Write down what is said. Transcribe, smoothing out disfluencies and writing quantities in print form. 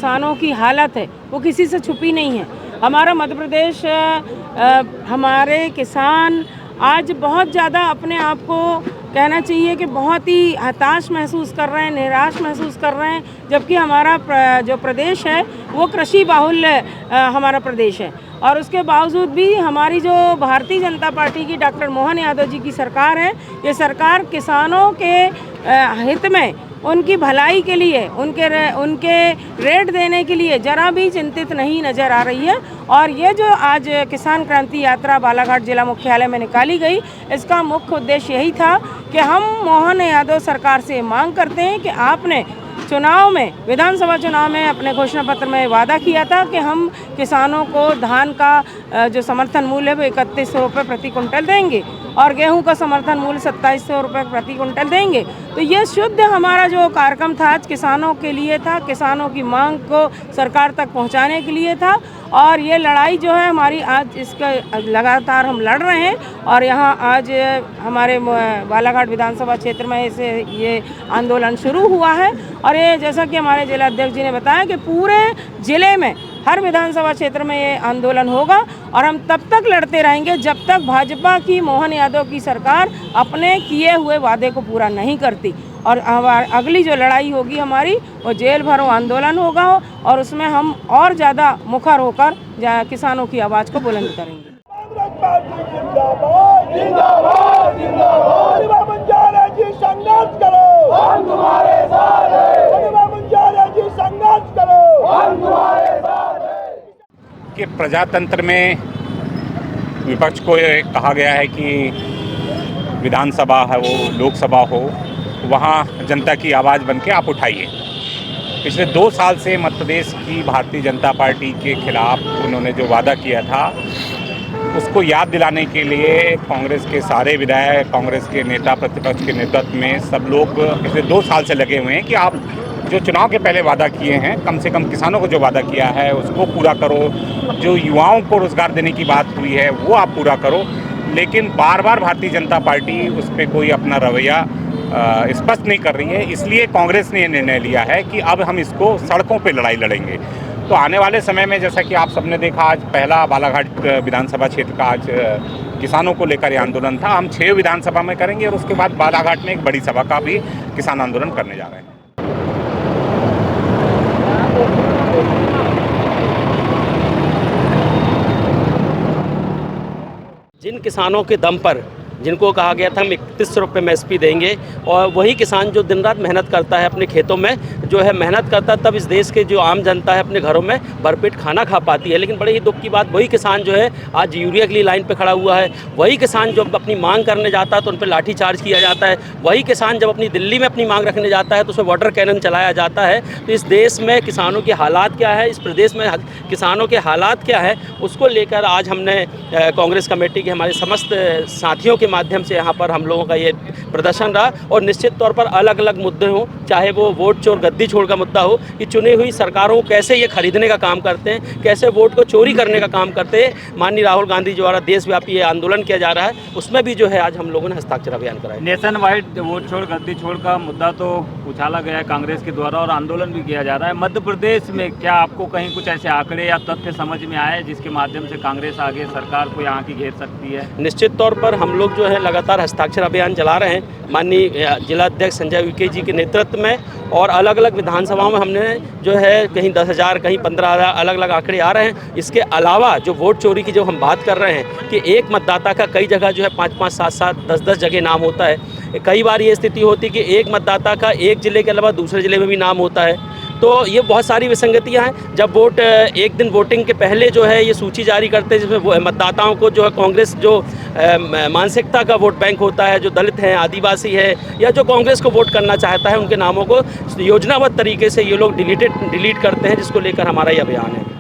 किसानों की हालत है वो किसी से छुपी नहीं है। हमारा मध्य प्रदेश, हमारे किसान आज बहुत ज़्यादा अपने आप को कहना चाहिए कि बहुत ही हताश महसूस कर रहे हैं, निराश महसूस कर रहे हैं, जबकि हमारा जो प्रदेश है वो कृषि बाहुल्य हमारा प्रदेश है। और उसके बावजूद भी हमारी जो भारतीय जनता पार्टी की डॉक्टर मोहन यादव जी की सरकार है, ये सरकार किसानों के हित में, उनकी भलाई के लिए, उनके रेट देने के लिए ज़रा भी चिंतित नहीं नज़र आ रही है। और ये जो आज किसान क्रांति यात्रा बालाघाट जिला मुख्यालय में निकाली गई, इसका मुख्य उद्देश्य यही था कि हम मोहन यादव सरकार से मांग करते हैं कि आपने चुनाव में, विधानसभा चुनाव में अपने घोषणा पत्र में वादा किया था कि हम किसानों को धान का जो समर्थन मूल्य है वो 3100 रुपये प्रति कुंटल देंगे और गेहूं का समर्थन मूल्य 2700 रुपये प्रति कुंटल देंगे। तो ये शुद्ध हमारा जो कार्यक्रम था आज किसानों के लिए था, किसानों की मांग को सरकार तक पहुंचाने के लिए था। और ये लड़ाई जो है हमारी आज, इसका लगातार हम लड़ रहे हैं। और यहाँ आज हमारे बालाघाट विधानसभा क्षेत्र में इसे ये आंदोलन शुरू हुआ है। और ये जैसा कि हमारे जिला अध्यक्ष जी ने बताया कि पूरे ज़िले में हर विधानसभा क्षेत्र में ये आंदोलन होगा और हम तब तक लड़ते रहेंगे जब तक भाजपा की, मोहन यादव की सरकार अपने किए हुए वादे को पूरा नहीं करती। और अगली जो लड़ाई होगी हमारी, वो जेल भरो आंदोलन होगा और उसमें हम और ज़्यादा मुखर होकर किसानों की आवाज़ को बुलंद करेंगे। कि प्रजातंत्र में विपक्ष को ये कहा गया है कि विधानसभा है वो लोकसभा हो, वहाँ जनता की आवाज़ बन के आप उठाइए। पिछले 2 साल से मध्य प्रदेश की भारतीय जनता पार्टी के खिलाफ उन्होंने जो वादा किया था, उसको याद दिलाने के लिए कांग्रेस के सारे विधायक, कांग्रेस के नेता, प्रतिपक्ष के नेतृत्व में सब लोग पिछले 2 साल से लगे हुए हैं कि आप जो चुनाव के पहले वादा किए हैं, कम से कम किसानों को जो वादा किया है उसको पूरा करो। जो युवाओं को रोज़गार देने की बात हुई है वो आप पूरा करो। लेकिन बार बार भारतीय जनता पार्टी उस पर कोई अपना रवैया स्पष्ट नहीं कर रही है। इसलिए कांग्रेस ने ये निर्णय लिया है कि अब हम इसको सड़कों पे लड़ाई लड़ेंगे। तो आने वाले समय में, जैसा कि आप सबने देखा, आज पहला बालाघाट विधानसभा क्षेत्र का आज किसानों को लेकर ये आंदोलन था। हम 6 विधानसभा में करेंगे और उसके बाद बालाघाट में एक बड़ी सभा का भी किसान आंदोलन करने जा रहे हैं। जिन किसानों के दम पर, जिनको कहा गया था हम 3100 रुपये में एसपी देंगे, और वही किसान जो दिन रात मेहनत करता है, अपने खेतों में जो है मेहनत करता है, तब इस देश के जो आम जनता है अपने घरों में भरपेट खाना खा पाती है। लेकिन बड़े ही दुख की बात, वही किसान जो है आज यूरिया के लिए लाइन पे खड़ा हुआ है। वही किसान जब अपनी मांग करने जाता है तो उन पर लाठी चार्ज किया जाता है। वही किसान जब अपनी दिल्ली में अपनी मांग रखने जाता है तो उस पर वाटर कैनन चलाया जाता है। तो इस देश में किसानों के हालात क्या है, इस प्रदेश में किसानों के हालात क्या है, उसको लेकर आज हमने कांग्रेस कमेटी के हमारे समस्त साथियों के माध्यम से यहाँ पर हम लोगों का ये प्रदर्शन रहा। और निश्चित तौर पर अलग अलग मुद्दे हों, चाहे वो वोट चोर गद्दी छोड़ का मुद्दा हो कि चुनी हुई सरकारों को कैसे ये खरीदने का काम करते हैं, कैसे वोट को चोरी करने का काम करते हैं। माननीय राहुल गांधी द्वारा देशव्यापी ये आंदोलन किया जा रहा है, उसमें भी जो है आज हम लोगों ने हस्ताक्षर अभियान कराया। नेशन वाइड वोट छोड़ गद्दी छोड़ का मुद्दा तो उछाला गया है कांग्रेस के द्वारा और आंदोलन भी किया जा रहा है। मध्य प्रदेश में क्या आपको कहीं कुछ ऐसे आंकड़े या तथ्य समझ में आए जिसके माध्यम से कांग्रेस आगे सरकार को यहाँ की घेर सकती है? निश्चित तौर पर हम लोग जो है लगातार हस्ताक्षर अभियान चला रहे हैं माननीय जिला अध्यक्ष संजय विके जी के नेतृत्व में। और अलग अलग विधानसभाओं में हमने जो है कहीं 10,000 कहीं 15,000 अलग अलग आंकड़े आ रहे हैं। इसके अलावा जो वोट चोरी की जो हम बात कर रहे हैं कि एक मतदाता का कई जगह जो है 5-5, 7-7, 10-10 जगह नाम होता है। कई बार ये स्थिति होती है कि एक मतदाता का एक ज़िले के अलावा दूसरे ज़िले में भी नाम होता है। तो ये बहुत सारी विसंगतियां हैं। जब वोट एक दिन वोटिंग के पहले जो है ये सूची जारी करते हैं जिसमें मतदाताओं को जो है कांग्रेस जो मानसिकता का वोट बैंक होता है, जो दलित हैं, आदिवासी है या जो कांग्रेस को वोट करना चाहता है, उनके नामों को योजनाबद्ध तरीके से ये लोग डिलीट करते हैं, जिसको लेकर हमारा ये अभियान है।